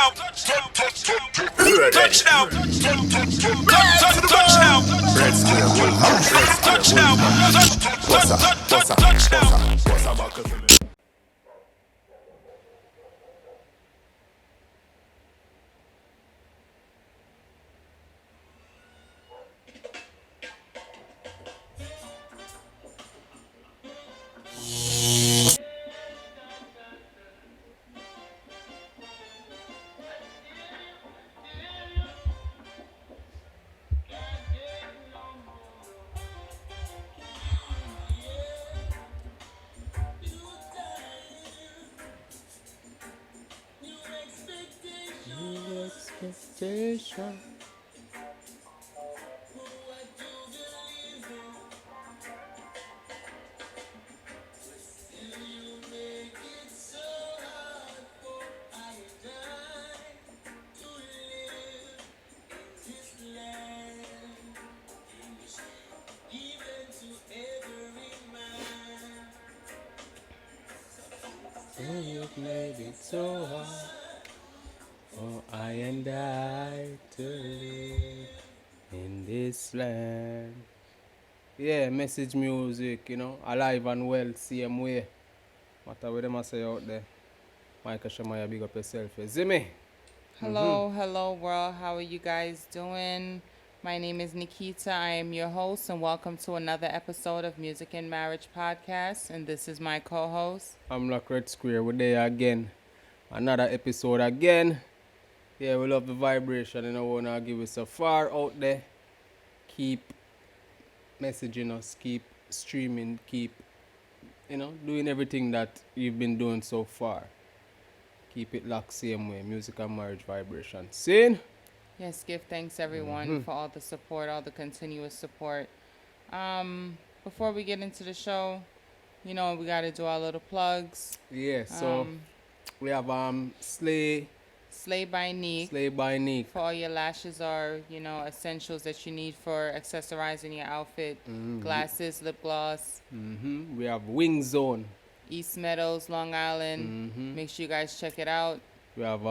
Touchdown. Touchdown. Touchdown. Red Square, Touchdown. Touchdown. Expectation. You've made it so hard for I and I to live in this land. Yeah, message music, alive and well, same way. Matter what them a say out there. Michael Shamaya, big up yourself. Zimmy. Hello world. How are you guys doing? My name is Nikita. I am your host, and welcome to another episode of Music and Marriage Podcast. And this is my co-host. I'm like Red Square. We're there again. Another episode again. Yeah, we love the vibration, and I wanna give it so far out there. Keep messaging us, keep streaming, keep doing everything that you've been doing so far. Keep it locked same way. Music and marriage vibration. Seen? Yes, give thanks everyone for all the support, all the continuous support. Before we get into the show, we gotta do our little plugs. Yeah, so we have Slay by Neek. Slay by Neek. For all your lashes or, essentials that you need for accessorizing your outfit. Glasses, lip gloss. We have Wing Zone. East Meadows, Long Island. Make sure you guys check it out. We have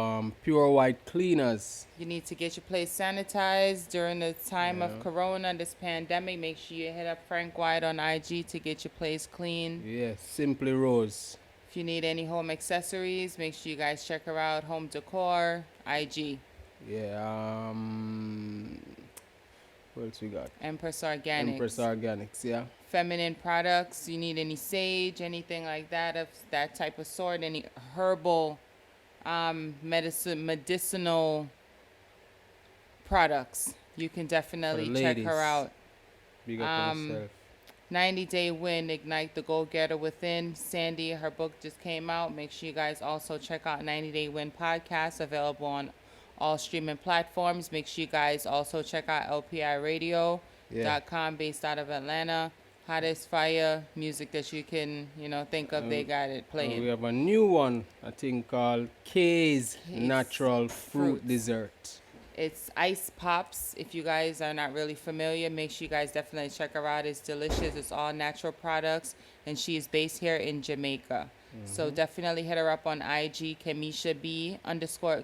Pure White Cleaners. You need to get your place sanitized during the time of Corona, this pandemic. Make sure you hit up Frank White on IG to get your place clean. Yeah, Simply Rose. If you need any home accessories, make sure you guys check her out. Home Decor, IG. Yeah, what else we got? Empress Organics. Empress Organics, yeah. Feminine products. You need any sage, anything like that, of that type of sort. Any herbal, medicinal products. You can definitely check her out. Big up yourself. 90 Day Win, Ignite the Go-Getter Within. Sandy, her book just came out. Make sure you guys also check out 90 Day Win podcast, available on all streaming platforms. Make sure you guys also check out lpiradio.com, based out of Atlanta. Hottest fire music that you can, think of. They got it playing. We have a new one, I think, called K's Natural Fruit Dessert. It's Ice Pops. If you guys are not really familiar, make sure you guys definitely check her out. It's delicious. It's all natural products, and she is based here in Jamaica. So definitely hit her up on IG, Kamisha underscore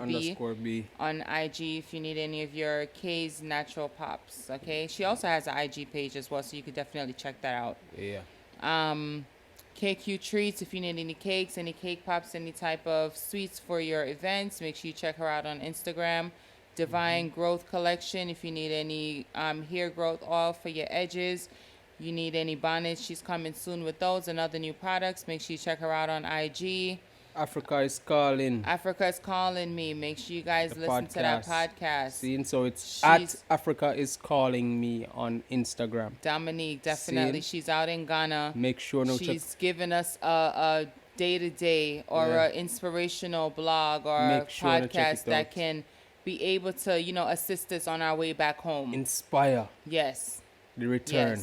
B on IG if you need any of your K's Natural Pops. Okay. She also has an IG page as well, so you could definitely check that out. Yeah. KQ Treats, if you need any cakes, any cake pops, any type of sweets for your events, make sure you check her out on Instagram. Divine Growth Collection, if you need any hair growth oil for your edges, you need any bonnets, she's coming soon with those and other new products. Make sure you check her out on IG. Africa is Calling. Africa is Calling Me. Make sure you guys listen to that podcast. So it's at Africa is Calling Me on Instagram. Dominique, definitely. She's out in Ghana. Make sure she's giving us a day-to-day or an inspirational blog or a podcast that can be able to, assist us on our way back home. Inspire. Yes. The return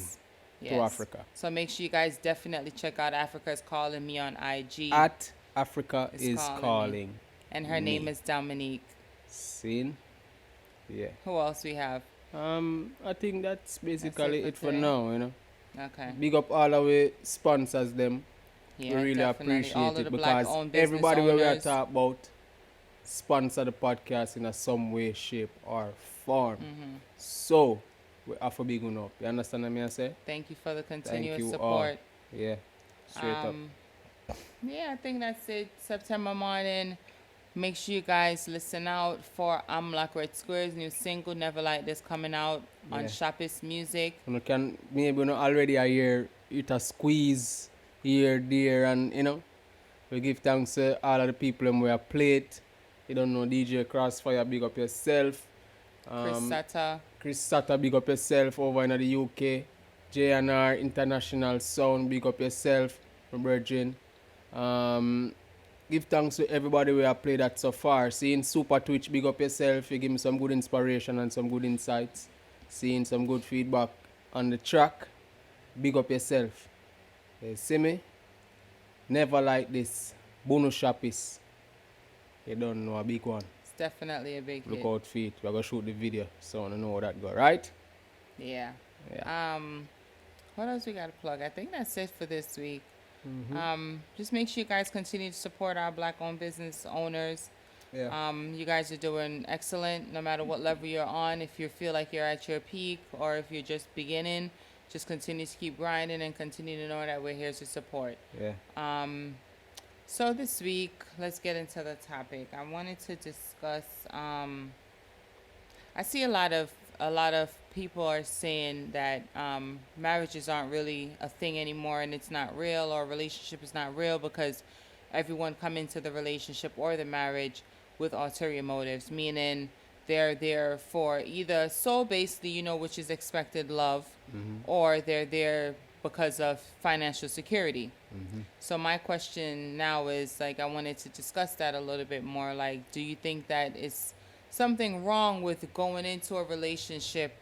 to Africa. So make sure you guys definitely check out Africa is Calling Me on IG. At Africa is calling me. And her name is Dominique. Seen? Yeah. Who else we have? I think that's basically it for now, Okay. Big up all our sponsors them. Yeah, we really definitely. appreciate all it of the because black-owned everybody business where we are owners. talking about, sponsor the podcast in a some way, shape, or form. So we have to big one up. You understand what I say? Thank you for the Thank continuous you support. all. Yeah. Straight up. Yeah, I think that's it. September morning. Make sure you guys listen out for Amlak Red Square's new single, Never Like This, coming out on Yeah. Shopist Music. You can maybe not already a year it a squeeze here, there, and we give thanks to all of the people who have played. You don't know DJ Crossfire, big up yourself. Chris Sata. Chris Sata, big up yourself over in the UK. JNR International Sound, big up yourself, my brethren. Give thanks to everybody we have played that so far. Seeing Super Twitch, big up yourself. You give me some good inspiration and some good insights. Seeing some good feedback on the track, big up yourself. You see me? Never Like This. Bono Shopis. You don't know, a big one. It's definitely a big Look hit. out for it. We're going to shoot the video, so I don't know how that go, right? Yeah. Yeah. What else we got to plug? I think that's it for this week. Just make sure you guys continue to support our black-owned business owners. Yeah. You guys are doing excellent no matter what level you're on. If you feel like you're at your peak or if you're just beginning, just continue to keep grinding and continue to know that we're here to support. Yeah. So this week, let's get into the topic. I wanted to discuss. I see a lot of people are saying that marriages aren't really a thing anymore, and it's not real, or relationship is not real because everyone come into the relationship or the marriage with ulterior motives, meaning they're there for either soul-based, which is expected love, or they're there because of financial security. So my question now is, like, I wanted to discuss that a little bit more. Like, do you think that it's something wrong with going into a relationship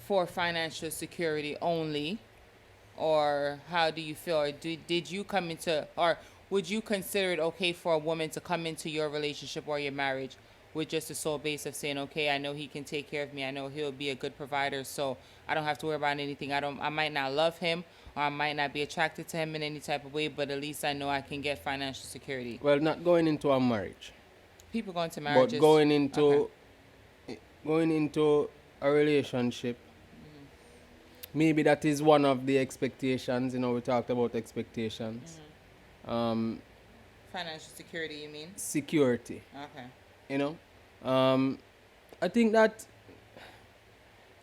for financial security only? Or how do you feel? Or did you come into, or would you consider it okay for a woman to come into your relationship or your marriage with just the sole base of saying, okay, I know he can take care of me, I know he'll be a good provider, so I don't have to worry about anything. I might not love him, or I might not be attracted to him in any type of way, but at least I know I can get financial security. Well, not going into a marriage, People going to marriages. but going into a relationship. Maybe that is one of the expectations. We talked about expectations. Financial security, you mean? Security. Okay. I think that,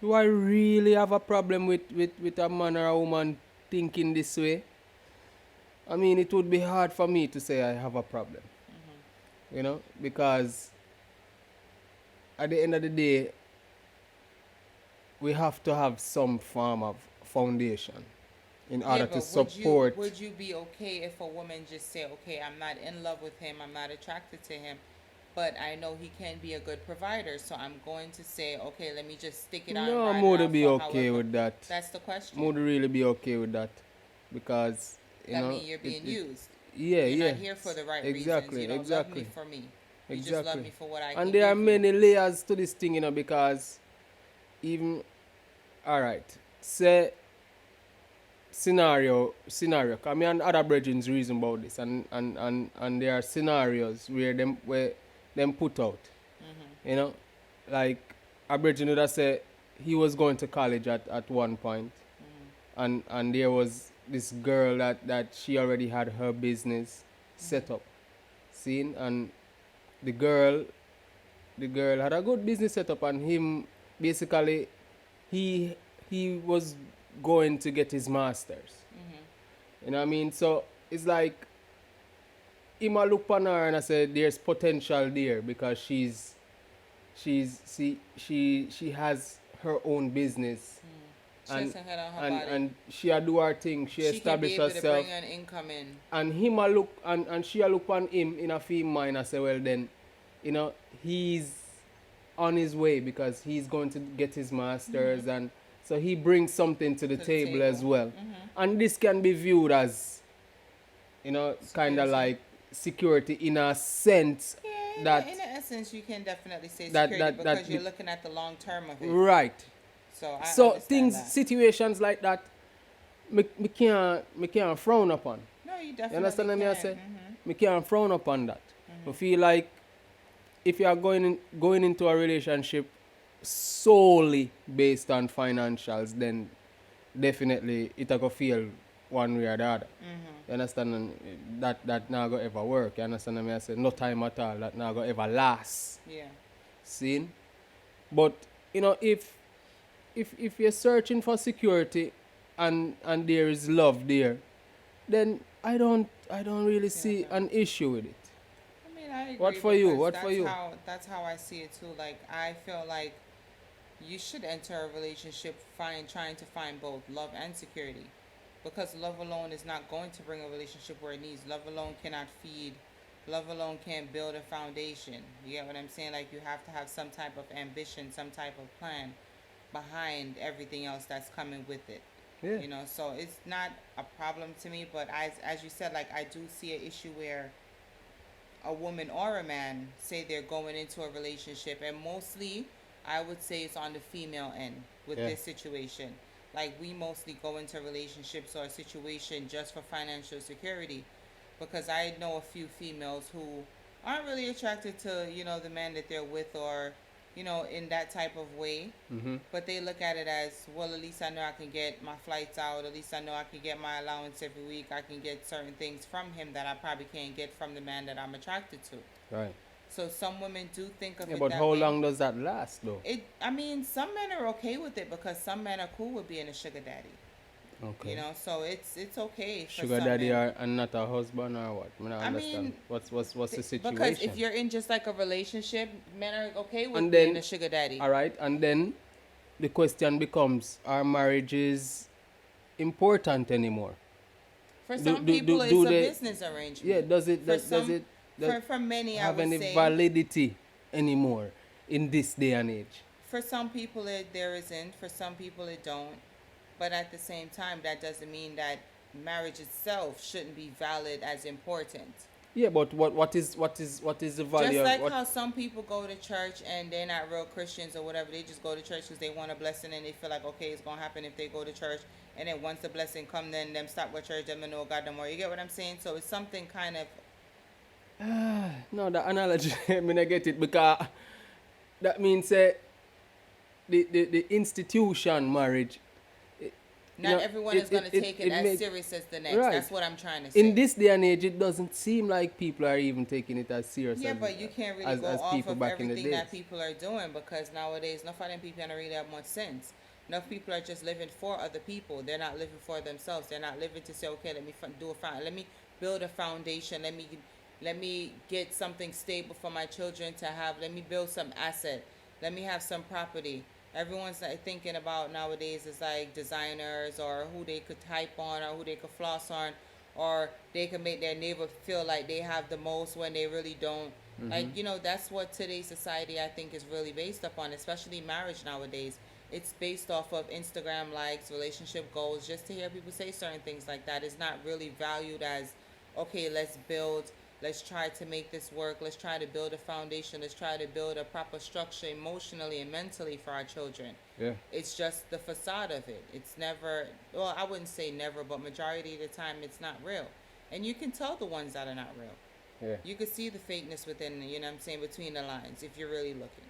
do I really have a problem with a man or a woman thinking this way? I mean, it would be hard for me to say I have a problem. Because at the end of the day, we have to have some form of foundation in order to support. Would you be okay if a woman just say, okay, I'm not in love with him, I'm not attracted to him, but I know he can be a good provider, so I'm going to say, okay, let me just stick it on. No, ride I it would out be for okay however- with that. That's the question. Would really be okay with that, because That means you're being used. Yeah, You're yeah. not here for the right Exactly, reasons. You don't exactly. love me for me. You just love Exactly. me for what I can And there are give you. many layers to this thing, because even, all right, say scenario, I mean, and other brethren reason about this, and there are scenarios where them put out, like a brethren would have say he was going to college at one point, and there was this girl that she already had her business set up, seen, and the girl had a good business setup, and him basically he was going to get his masters. You know what I mean? So it's like him a look on her and I said there's potential there, because she has her own business. She has to head on her body. And she a do her thing. She She can be established able to herself. bring an income in. And him a look and she a look on him in a female mind and say, well then, he's on his way because he's going to get his masters, and so he brings something to the table as well. And this can be viewed as, kind of Security. like security in a sense Yeah, that in essence, you can definitely say that- security that- that because you're be- looking at the long term of it. right. So I So understand that. situations like that, me can't frown upon. No, you definitely You understand what I can. say? Me can't frown upon that. I feel like if you are going into a relationship solely based on financials, then definitely it go feel one way or the other. You understand? And that not go ever work. You understand what I say? No time at all. That not go ever last. Yeah. Seen? But you know, if you're searching for security and there is love there, then I don't really see Yeah. an issue with it. I mean, I agree. What for you? because What for you? That's how I see it too. Like, I feel like you should enter a relationship trying to find both love and security, because love alone is not going to bring a relationship where it needs. Love alone cannot feed. Love alone can't build a foundation. You get what I'm saying? Like, you have to have some type of ambition, some type of plan behind everything else that's coming with it. Yeah. You know, so it's not a problem to me. But as you said, like, I do see an issue where a woman or a man say they're going into a relationship, and mostly I would say it's on the female end with Yeah. this situation. Like, we mostly go into relationships or a situation just for financial security, because I know a few females who aren't really attracted to, the man that they're with, or in that type of way. Mm-hmm. But they look at it as, well, at least I know I can get my flights out. At least I know I can get my allowance every week. I can get certain things from him that I probably can't get from the man that I'm attracted to. Right. So some women do think of Yeah, it but that how way. long does that last though? I mean, some men are okay with it because some men are cool with being a sugar daddy. Okay. You know, so it's okay for Sugar some daddy men. and not a husband or what? I don't I understand. mean, What's the situation? Because if you're in just like a relationship, men are okay with And being then- a sugar daddy. All right, and then the question becomes: are marriages important anymore? For do- some do- people, do- it's do a they- business arrangement. Yeah, does it For does, some, does it does for many, I have would any say. validity anymore in this day and age? For some people, there isn't. For some people, it don't. But at the same time, that doesn't mean that marriage itself shouldn't be valid as important. Yeah, but what is the value? Just of like what, how some people go to church and they're not real Christians or whatever, they just go to church because they want a blessing and they feel like, okay, it's gonna happen if they go to church. And then once the blessing come, then them stop with church, them know God no more. You get what I'm saying? So it's something kind of. no, the analogy, I mean, I get it because that means the institution marriage. Not know, everyone it- is going it- to it- take it, it as make- serious as the next. Right. That's what I'm trying to say. In this day and age, it doesn't seem like people are even taking it as serious. Yeah, as, but you can't really as, go as off people of back in the everything days. that people are doing, because nowadays, enough of them people don't really have much sense. Enough people are just living for other people. They're not living for themselves. They're not living to say, okay, let me let me build a foundation. Let me get something stable for my children to have. Let me build some asset. Let me have some property. Everyone's like thinking about nowadays is like designers, or who they could type on, or who they could floss on, or they could make their neighbor feel like they have the most when they really don't. Like, that's what today's society, I think, is really based upon, especially marriage nowadays. It's based off of Instagram likes, relationship goals. Just to hear people say certain things like that is not really valued as, okay, let's try to make this work. Let's try to build a foundation. Let's try to build a proper structure emotionally and mentally for our children. Yeah. It's just the facade of it. It's never, well, I wouldn't say never, but majority of the time it's not real. And you can tell the ones that are not real. Yeah. You can see the fakeness within, between the lines if you're really looking.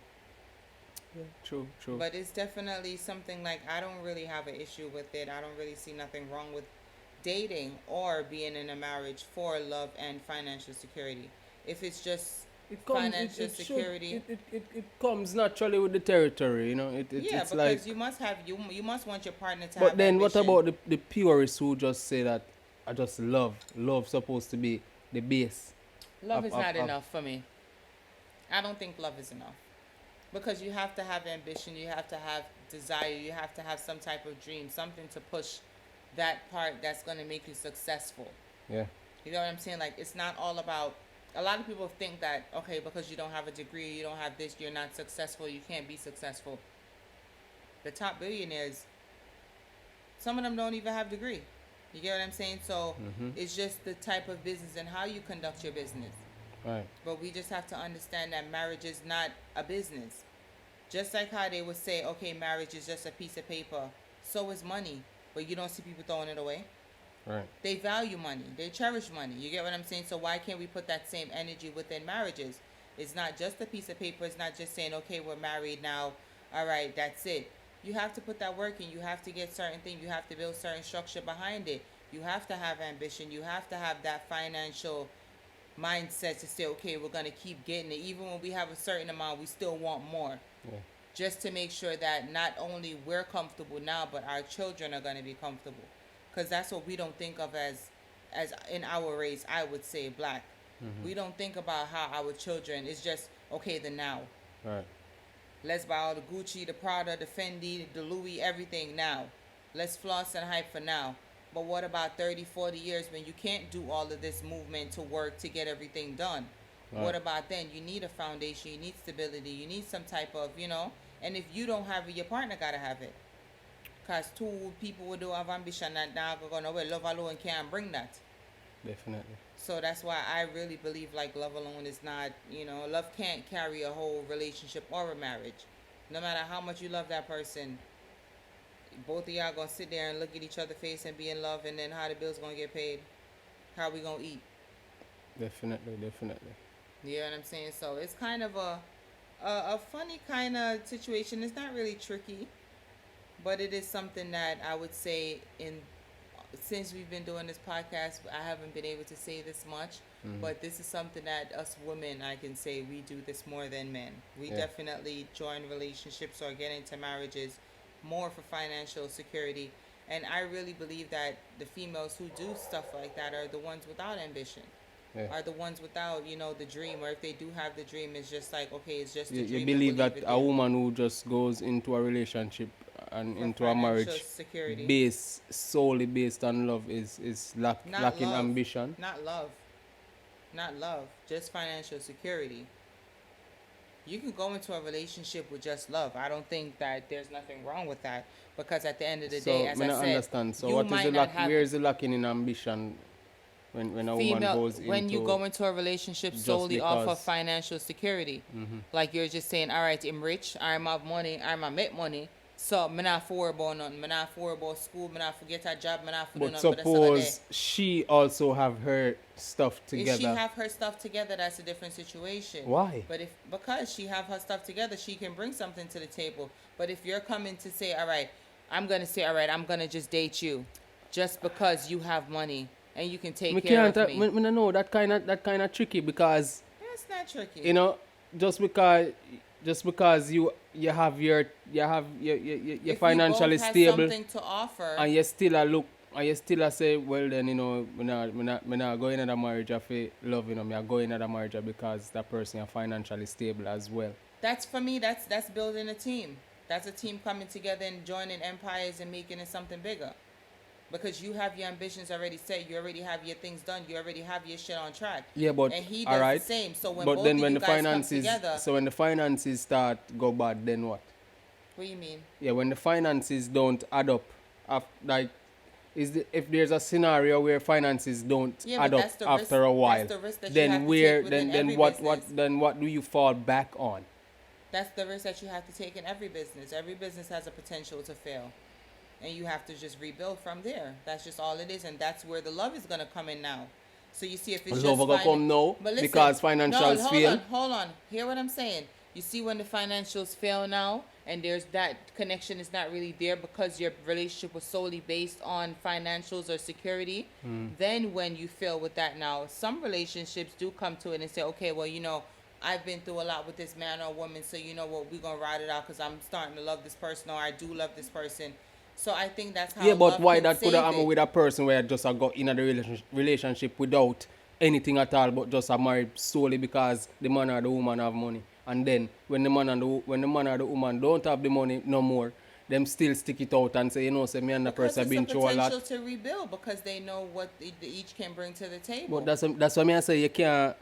Yeah, true. But it's definitely something like, I don't really have an issue with it. I don't really see nothing wrong with dating or being in a marriage for love and financial security. If it's just financial security. It comes naturally with the territory, it's because like. you must have you must want your partner to have But then, what ambition. about the purists who just say that I just love? Love supposed to be the base. Love Up, is up, not up. enough for me. I don't think love is enough. Because you have to have ambition, you have to have desire, you have to have some type of dream, something to push that part that's going to make you successful. Yeah. You know what I'm saying? Like, it's not all about. A lot of people think that, okay, because you don't have a degree, you don't have this, you're not successful, you can't be successful. The top billionaires, some of them don't even have a degree. You get what I'm saying? So it's just the type of business and how you conduct your business. Right. But we just have to understand that marriage is not a business. Just like how they would say, okay, marriage is just a piece of paper, so is money. But you don't see people throwing it away. Right. They value money. They cherish money. You get what I'm saying? So why can't we put that same energy within marriages? It's not just a piece of paper. It's not just saying, okay, we're married now. All right, that's it. You have to put that work in. You have to get certain things. You have to build certain structure behind it. You have to have ambition. You have to have that financial mindset to say, okay, we're going to keep getting it. Even when we have a certain amount, we still want more. Yeah. Just to make sure that not only we're comfortable now, but our children are going to be comfortable. Because that's what we don't think of as in our race, I would say, black. We don't think about how our children, it's just, okay, the now. Right. Let's buy all the Gucci, the Prada, the Fendi, the Louis, everything now. Let's floss and hype for now. But what about 30, 40 years when you can't do all of this movement to work to get everything done? Right. What about then? You need a foundation. You need stability. You need some type of, and if you don't have it, your partner got to have it. Because two people who do have ambition and now going to love alone can't bring that. Definitely. So that's why I really believe like love alone is not, love can't carry a whole relationship or a marriage. No matter how much you love that person, both of y'all gonna sit there and look at each other's face and be in love, and then how the bills gonna get paid, how we gonna eat. Definitely. You know what I'm saying? So it's kind of a funny kind of situation. It's not really tricky, but it is something that I would say since we've been doing this podcast, I haven't been able to say this much, but this is something that us women, I can say we do this more than men. We definitely join relationships or get into marriages more for financial security. And I really believe that the females who do stuff like that are the ones without ambition. Yeah. Are the ones without, the dream, or if they do have the dream, it's just like, okay, it's just a You dream. believe that it a is. woman who just goes into a relationship and For into a marriage financial security. solely based on love is Not lacking love. ambition. Not love, just financial security. You can go into a relationship with just love. I don't think that there's nothing wrong with that, because at the end of the day, as I I not said, understand. So you what is might the not have where is the lacking in ambition when a woman goes into when you go into a relationship just solely off of because- financial security. Like you're just saying, all right, I'm rich, I'm have money, I'm a make money, so I'm not for about nothing, I'm not for about school, I'm not forget a job, I'm not for do But nothing, but that's all day. suppose she also have her stuff together. If she have her stuff together, that's a different situation. Why? But because she have her stuff together, she can bring something to the table. But if you're coming to say, all right, I'm gonna just date you, just because you have money and you can take Me care can't. of me. Me know that kind of tricky because That's not tricky. just because you have your If we financially both have stable something to offer, and you still a look and you still a say, well then me not going into a marriage of love, me a going into a marriage because that person is financially stable as well. that's for me. That's building a team. That's a team coming together and joining empires and making it something bigger. Because you have your ambitions already set, you already have your things done, you already have your shit on track. Yeah, but and he does alright. the same. So when But both then of when you the guys finances come together, so when the finances start go bad, then what? what do you mean? Yeah, when the finances don't add up, if there's a scenario where finances don't Yeah, add but up that's the after risk- a while, that's the risk that you then have to where take within then every business. what do you fall back on? That's the risk that you have to take in every business. Every business has a potential to fail. And you have to just rebuild from there. That's just all it is. And that's where the love is going to come in now. So you see if it's Love just gonna come now But listen, because financials fail. Hold on. Hear what I'm saying. You see when the financials fail now and there's that connection is not really there because your relationship was solely based on financials or security, then when you fail with that now, some relationships do come to it and say, okay, well, I've been through a lot with this man or woman, so you know what, we're going to ride it out because I'm starting to love this person or I do love this person. So I think that's how Yeah, but love why can that could save have happened it. with a person where just got in a relationship without anything at all, but just are married solely because the man or the woman have money, and then when the man or the woman don't have the money no more, them still stick it out and say, say me and the Because person it's been a through a lot. potential to rebuild because they know what each can bring to the table. But that's why I say you can't.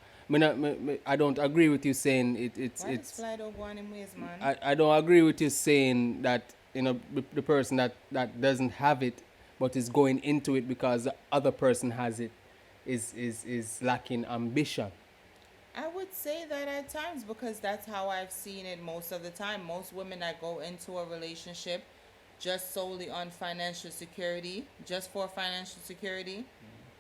I don't agree with you saying it's. Why does Fly don't go on in ways, man? I don't agree with you saying that the person that doesn't have it but is going into it because the other person has it is lacking ambition. I would say that at times because that's how I've seen it most of the time. Most women that go into a relationship just solely on financial security, just for financial security,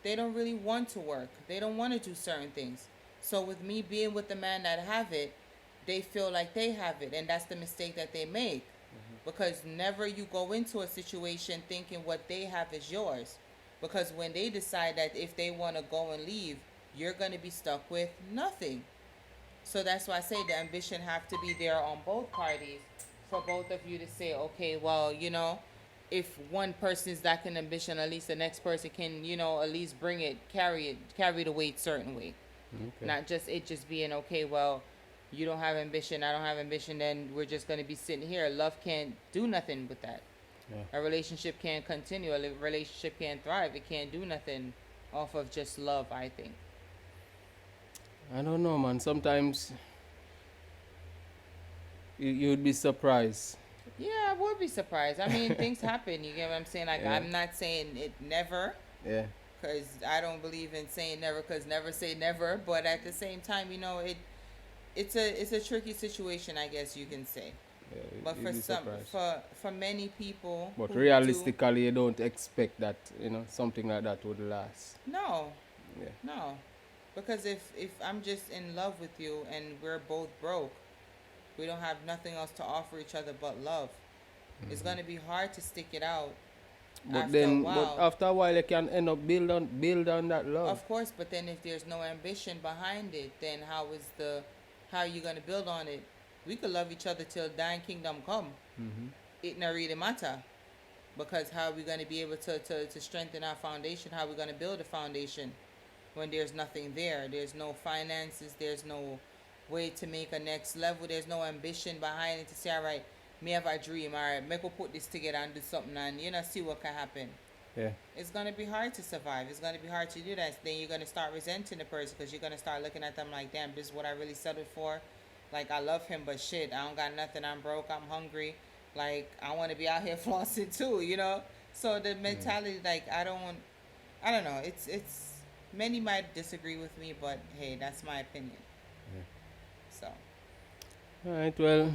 they don't really want to work. They don't want to do certain things. So with me being with the man that have it, they feel like they have it, and that's the mistake that they make. Because never you go into a situation thinking what they have is yours. Because when they decide that if they want to go and leave, you're going to be stuck with nothing. So that's why I say the ambition have to be there on both parties for both of you to say, okay, well, if one person is lacking ambition, at least the next person can, at least carry the weight certain way. Okay. Not just it just being okay, well, you don't have ambition, I don't have ambition, then we're just going to be sitting here. Love can't do nothing with that. Yeah. A relationship can't continue. A relationship can't thrive. It can't do nothing off of just love, I think. I don't know, man. Sometimes you'd be surprised. Yeah, I would be surprised. I mean, things happen. You get what I'm saying? Like, Yeah. I'm not saying it never, Yeah. because I don't believe in saying never, because never say never. But at the same time, it's a tricky situation, I guess you can say. Yeah, But you'd for be some, surprised. for many people, But who realistically, you don't expect that, something like that would last. no, Yeah. no, because if I'm just in love with you and we're both broke, we don't have nothing else to offer each other but love. It's gonna be hard to stick it out. But After then, a while. but after a while, you can end up build on that love. Of course, but then if there's no ambition behind it, then how are you gonna build on it? We could love each other till dying kingdom come. Mm-hmm. It not really matter, because how are we gonna be able to strengthen our foundation? How are we gonna build a foundation when there's nothing there? There's no finances. There's no way to make a next level. There's no ambition behind it to say, all right, me have a dream. All right, make we put this together and do something, and see what can happen. Yeah. It's gonna be hard to survive. It's gonna be hard to do that. Then you're gonna start resenting the person, because you're gonna start looking at them like, damn, this is what I really settled for. Like, I love him, but shit, I don't got nothing. I'm broke. I'm hungry. Like, I want to be out here flossing too, So the mentality, like, I don't know. It's many might disagree with me, but hey, that's my opinion. So All right. Well,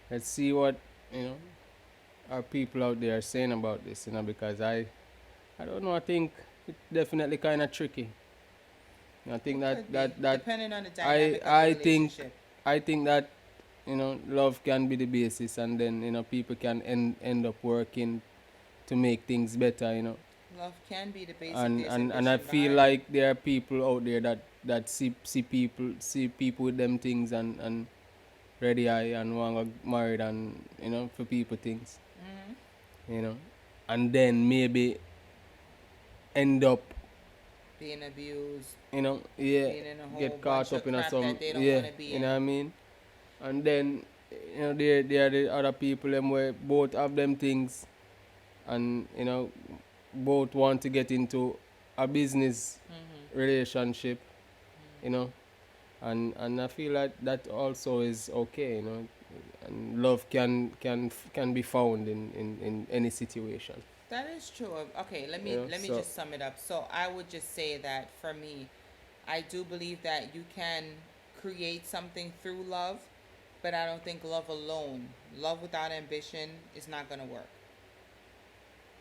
let's see what our people out there are saying about this. Because I don't know. I think it's definitely kind of tricky. I think could be, that depending on the dynamic I of the think relationship. I think that love can be the basis, and then people can end up working to make things better. Love can be the basic. And I feel like there are people out there that see people with them things and ready eye and want to get married, and for people things, and then maybe end up being abused, being in a whole get caught bunch up of in crap some that they don't wanna be you in. know what I mean. And then there are the other people them where both have them things, and both want to get into a business relationship, and I feel like that also is okay, and love can be found in any situation. That is true. Okay, let me So- just sum it up. So I would just say that for me, I do believe that you can create something through love, but I don't think love alone, love without ambition, is not going to work.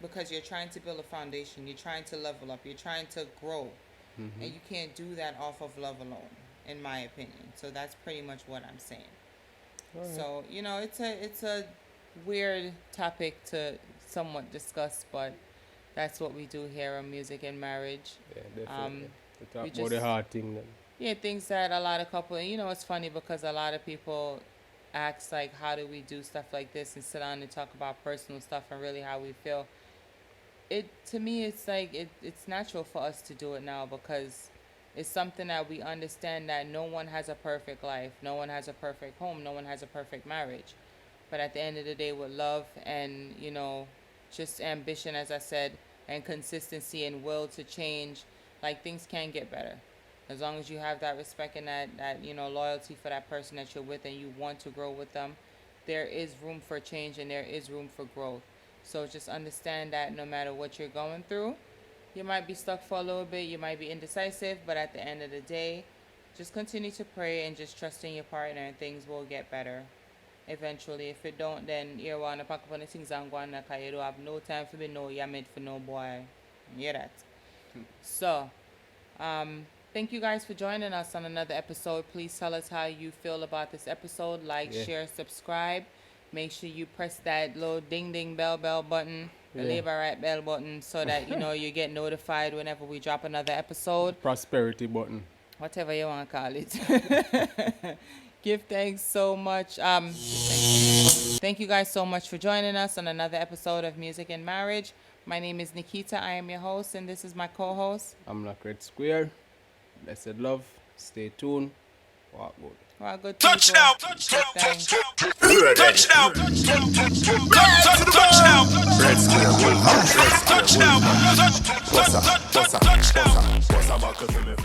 Because you're trying to build a foundation, you're trying to level up, you're trying to grow, and you can't do that off of love alone, in my opinion. So that's pretty much what I'm saying. Alright. So it's a weird topic to somewhat discuss, but that's what we do here on Music and Marriage. Yeah, definitely. To talk we about the just- hard thing then. Yeah, things that a lot of couples, it's funny because a lot of people ask, like, how do we do stuff like this and sit down and talk about personal stuff and really how we feel. To me, it's like, it's natural for us to do it now, because it's something that we understand that no one has a perfect life, no one has a perfect home, no one has a perfect marriage. But at the end of the day, with love and, just ambition, as I said, and consistency and will to change, like, things can get better. As long as you have that respect and that loyalty for that person that you're with and you want to grow with them, there is room for change and there is room for growth. So just understand that no matter what you're going through, you might be stuck for a little bit, you might be indecisive, but at the end of the day, just continue to pray and just trust in your partner, and things will get better eventually. If it don't, then you want to pack up on the things and go on, because you don't have no time for me, no, you're meant for no boy. You hear that? So, Thank you guys for joining us on another episode. Please tell us how you feel about this episode. Like, Yeah. share, subscribe. Make sure you press that little ding ding bell button, the Yeah. labor right bell button, so that you know you get notified whenever we drop another episode. Prosperity button. Whatever you want to call it. Give thanks so much. Thank you guys so much for joining us on another episode of Music and Marriage. My name is Nikita. I am your host, and this is my co-host. I'm Black Red Square. Blessed love. Stay tuned. Walk good. Well, good Touchdown! people. Thanks. Touchdown! Touchdown! Red Square, touchdown! Touchdown! Touchdown!